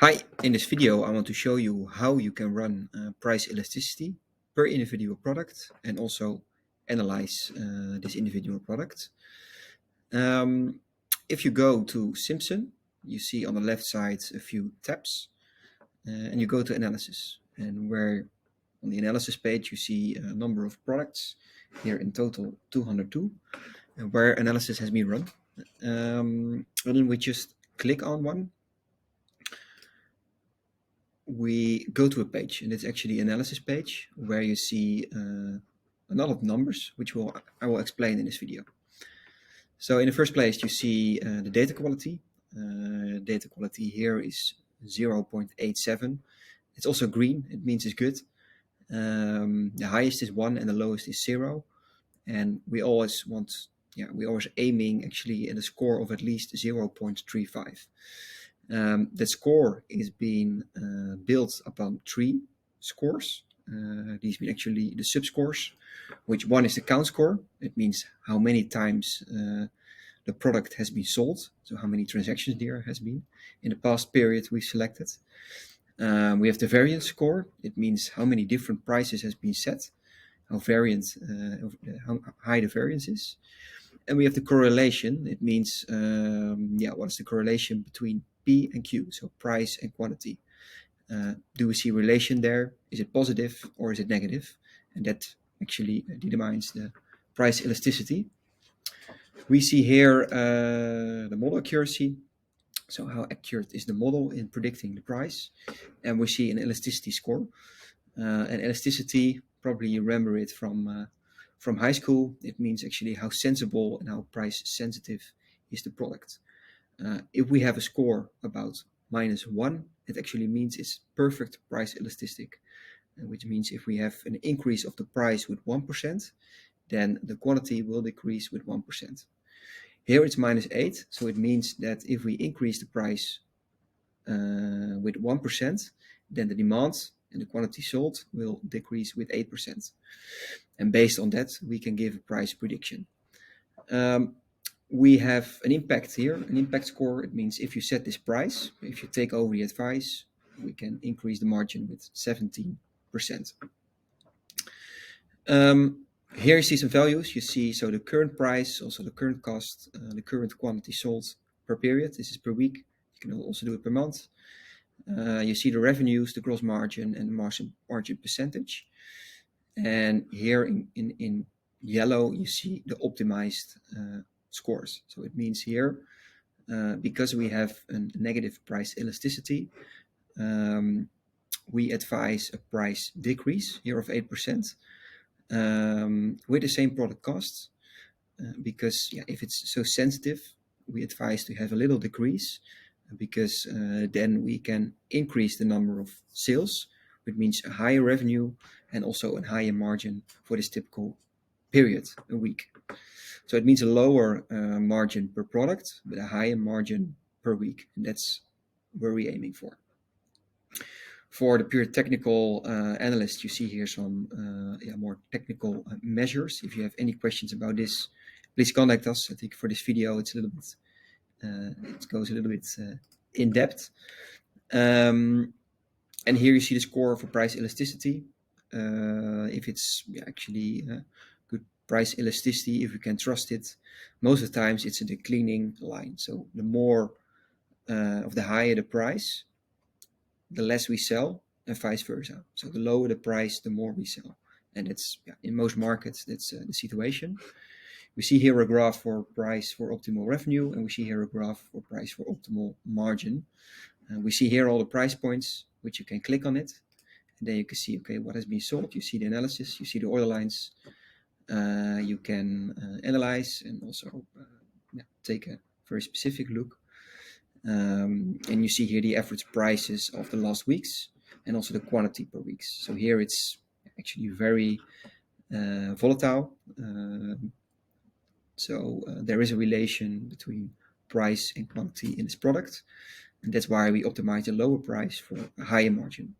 Hi, in this video I want to show you how you can run price elasticity per individual product and also analyze this individual product. Um, if you go to Simpson, you see on the left side a few tabs and you go to analysis, and where on the analysis page you see a number of products, here in total 202, and where analysis has been run. And then we just click on one, we go to a page, and it's actually analysis page where you see a lot of numbers, which I will explain in this video. So in the first place, you see the data quality. Data quality here is 0.87. It's also green. It means it's good. The highest is 1 and the lowest is 0. And we always aiming actually at a score of at least 0.35. The score is being built upon 3 scores. These mean actually the subscores, which one is the count score. It means how many times the product has been sold, so how many transactions there has been in the past period we selected. We have the variance score. It means how many different prices has been set, how high the variance is. And we have the correlation. It means what is the correlation between P and Q, so price and quantity. Do we see relation there? Is it positive or is it negative? And that actually determines the price elasticity. We see here the model accuracy, so how accurate is the model in predicting the price. And we see an elasticity score. And elasticity, probably you remember it from high school. It means actually how sensible and how price sensitive is the product. If we have a score about -1, it actually means it's perfect price elastic, which means if we have an increase of the price with 1%, then the quantity will decrease with 1%. Here it's -8, so it means that if we increase the price with 1%, then the demand and the quantity sold will decrease with 8%. And based on that, we can give a price prediction. We have an impact here, an impact score. It means if you set this price, if you take over the advice, we can increase the margin with 17%. Here you see some values. You see so the current price, also the current cost, the current quantity sold per period. This is per week. You can also do it per month. You see the revenues, the gross margin, and the margin percentage. And here in yellow, you see the optimized scores. So it means here, because we have a negative price elasticity, we advise a price decrease here of 8% with the same product cost. Because if it's so sensitive, we advise to have a little decrease, because then we can increase the number of sales, which means a higher revenue and also a higher margin for this typical period, a week. So it means a lower margin per product, but a higher margin per week. And that's where we're aiming for. For the pure technical analyst, you see here some more technical measures. If you have any questions about this, please contact us. I think for this video, it's a little bit, it goes a little bit in depth. And here you see the score for price elasticity. If it's actually good price elasticity, if you can trust it. Most of the times it's a declining line. So the more of the higher the price, the less we sell, and vice versa. So the lower the price, the more we sell. And it's in most markets, that's the situation. We see here a graph for price for optimal revenue, and we see here a graph for price for optimal margin. And we see here all the price points, which you can click on it. And then you can see, okay, what has been sold. You see the analysis, you see the order lines. You can analyze and also take a very specific look. And you see here the average prices of the last weeks and also the quantity per weeks. So here it's actually very volatile. So there is a relation between price and quantity in this product. And that's why we optimize a lower price for a higher margin.